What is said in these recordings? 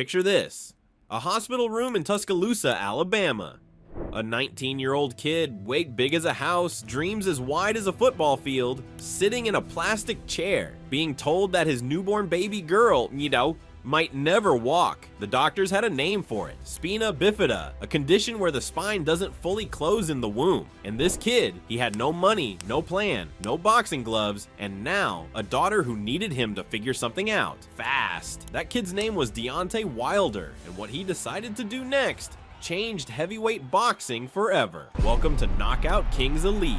Picture this: a hospital room in Tuscaloosa, Alabama. A 19-year-old kid, wig big as a house, dreams as wide as a football field, sitting in a plastic chair, being told that his newborn baby girl, might never walk. The doctors had a name for it: spina bifida, a condition where the spine doesn't fully close in the womb. And this kid, he had no money, no plan, no boxing gloves, and now a daughter who needed him to figure something out fast. That kid's name was Deontay Wilder, and what he decided to do next changed heavyweight boxing forever. Welcome to Knockout Kings Elite.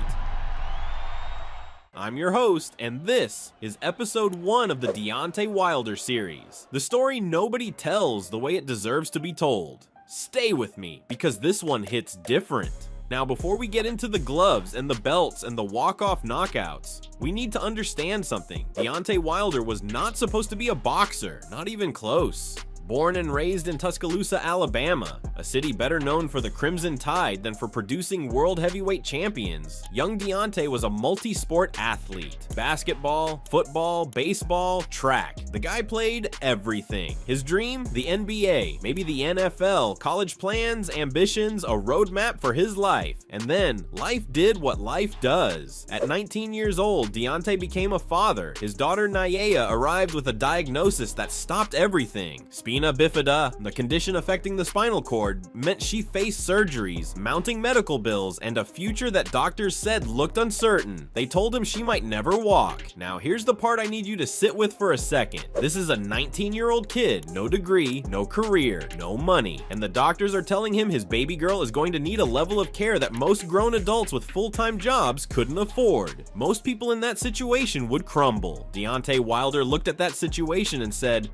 I'm your host, and this is episode 1 of the Deontay Wilder series. The story nobody tells the way it deserves to be told. Stay with me, because this one hits different. Now, before we get into the gloves and the belts and the walk-off knockouts, we need to understand something. Deontay Wilder was not supposed to be a boxer, not even close. Born and raised in Tuscaloosa, Alabama, a city better known for the Crimson Tide than for producing world heavyweight champions, young Deontay was a multi-sport athlete. Basketball, football, baseball, track. The guy played everything. His dream? The NBA, maybe the NFL, college plans, ambitions, a roadmap for his life. And then, life did what life does. At 19 years old, Deontay became a father. His daughter Nayea arrived with a diagnosis that stopped everything. Spina bifida, the condition affecting the spinal cord, meant she faced surgeries, mounting medical bills, and a future that doctors said looked uncertain. They told him she might never walk. Now here's the part I need you to sit with for a second. This is a 19-year-old kid, no degree, no career, no money, and the doctors are telling him his baby girl is going to need a level of care that most grown adults with full-time jobs couldn't afford. Most people in that situation would crumble. Deontay Wilder looked at that situation and said,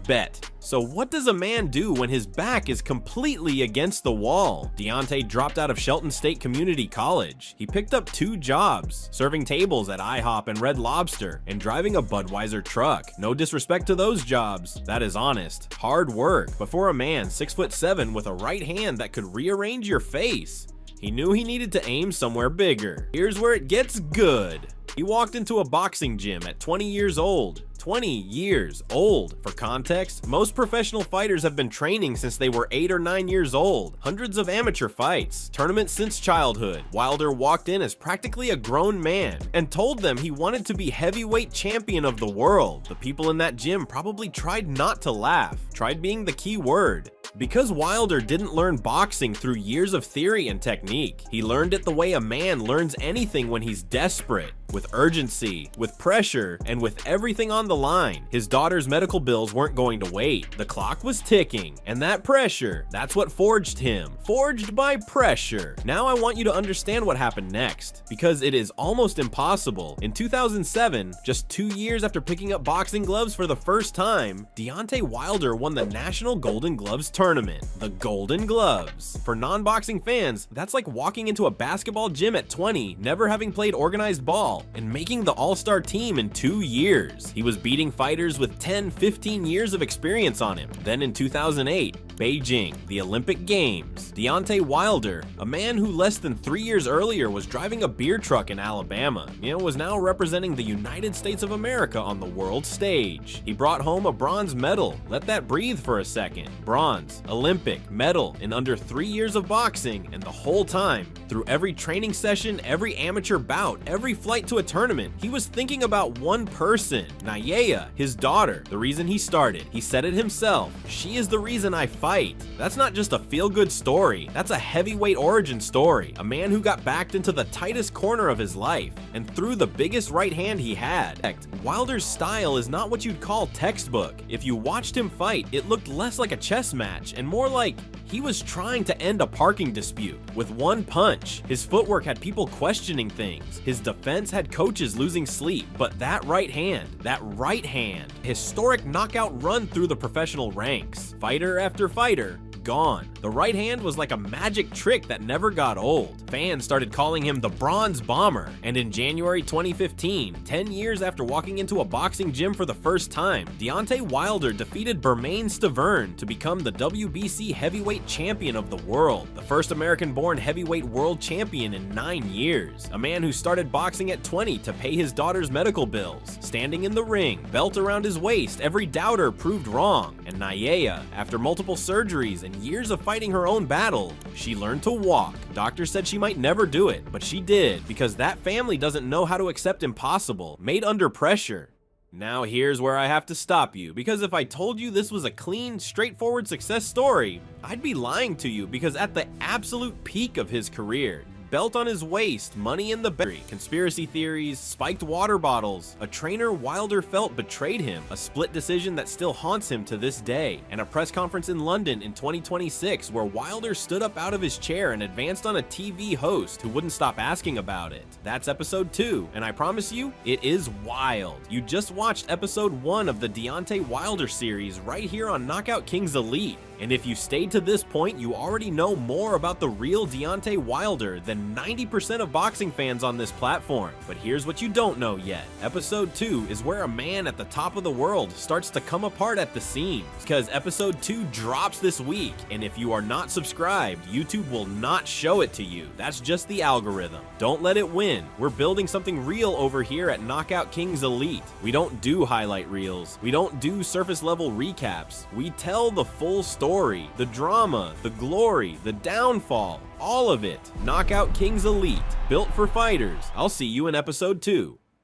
bet. So what does a man do when his back is completely against the wall? Deontay dropped out of Shelton State Community College. He picked up 2 jobs, serving tables at IHOP and Red Lobster and driving a Budweiser truck. No disrespect to those jobs, that is honest. Hard work, but for a man 6'7" with a right hand that could rearrange your face, he knew he needed to aim somewhere bigger. Here's where it gets good. He walked into a boxing gym at 20 years old. 20 years old. For context, most professional fighters have been training since they were 8 or 9 years old. Hundreds of amateur fights, tournaments since childhood. Wilder walked in as practically a grown man and told them he wanted to be heavyweight champion of the world. The people in that gym probably tried not to laugh, tried being the key word. Because Wilder didn't learn boxing through years of theory and technique, he learned it the way a man learns anything when he's desperate, with urgency, with pressure, and with everything on the line. His daughter's medical bills weren't going to wait. The clock was ticking, and that pressure, that's what forged him. Forged by pressure. Now I want you to understand what happened next, because it is almost impossible. In 2007, just 2 years after picking up boxing gloves for the first time, Deontay Wilder won the National Golden Gloves Tournament. The Golden Gloves. For non-boxing fans, that's like walking into a basketball gym at 20, never having played organized ball, and making the all-star team in 2 years. He was beating fighters with 10, 15 years of experience on him. Then in 2008, Beijing, the Olympic Games. Deontay Wilder, a man who less than 3 years earlier was driving a beer truck in Alabama, was now representing the United States of America on the world stage. He brought home a bronze medal. Let that breathe for a second. Bronze, Olympic, medal in under 3 years of boxing, and the whole time, through every training session, every amateur bout, every flight to a tournament, he was thinking about one person, Nayea, his daughter, the reason he started. He said it himself, she is the reason I fight. That's not just a feel-good story, that's a heavyweight origin story. A man who got backed into the tightest corner of his life and threw the biggest right hand he had. Wilder's style is not what you'd call textbook. If you watched him fight, it looked less like a chess match and more like he was trying to end a parking dispute with one punch. His footwork had people questioning things. His defense had coaches losing sleep. But that right hand, historic knockout run through the professional ranks. Fighter after fighter, gone. The right hand was like a magic trick that never got old. Fans started calling him the Bronze Bomber, and in January 2015, 10 years after walking into a boxing gym for the first time, Deontay Wilder defeated Bermane Stiverne to become the WBC Heavyweight Champion of the world, the first American-born heavyweight world champion in 9 years. A man who started boxing at 20 to pay his daughter's medical bills. Standing in the ring, belt around his waist, every doubter proved wrong. And Nayaya, after multiple surgeries and years of fighting her own battle, she learned to walk. Doctors said she might never do it, but she did, because that family doesn't know how to accept impossible, made under pressure. Now here's where I have to stop you, because if I told you this was a clean, straightforward success story, I'd be lying to you, because at the absolute peak of his career, belt on his waist, money in the bank, conspiracy theories, spiked water bottles, a trainer Wilder felt betrayed him, a split decision that still haunts him to this day, and a press conference in London in 2026 where Wilder stood up out of his chair and advanced on a TV host who wouldn't stop asking about it. That's episode 2, and I promise you, it is wild. You just watched episode 1 of the Deontay Wilder series right here on Knockout Kings Elite. And if you stayed to this point, you already know more about the real Deontay Wilder than 90% of boxing fans on this platform. But here's what you don't know yet. Episode 2 is where a man at the top of the world starts to come apart at the seams. Because episode 2 drops this week, and if you are not subscribed, YouTube will not show it to you. That's just the algorithm. Don't let it win. We're building something real over here at Knockout Kings Elite. We don't do highlight reels. We don't do surface level recaps. We tell the full story, the drama, the glory, the downfall, all of it. Knockout Kings Elite, built for fighters. I'll see you in episode 2.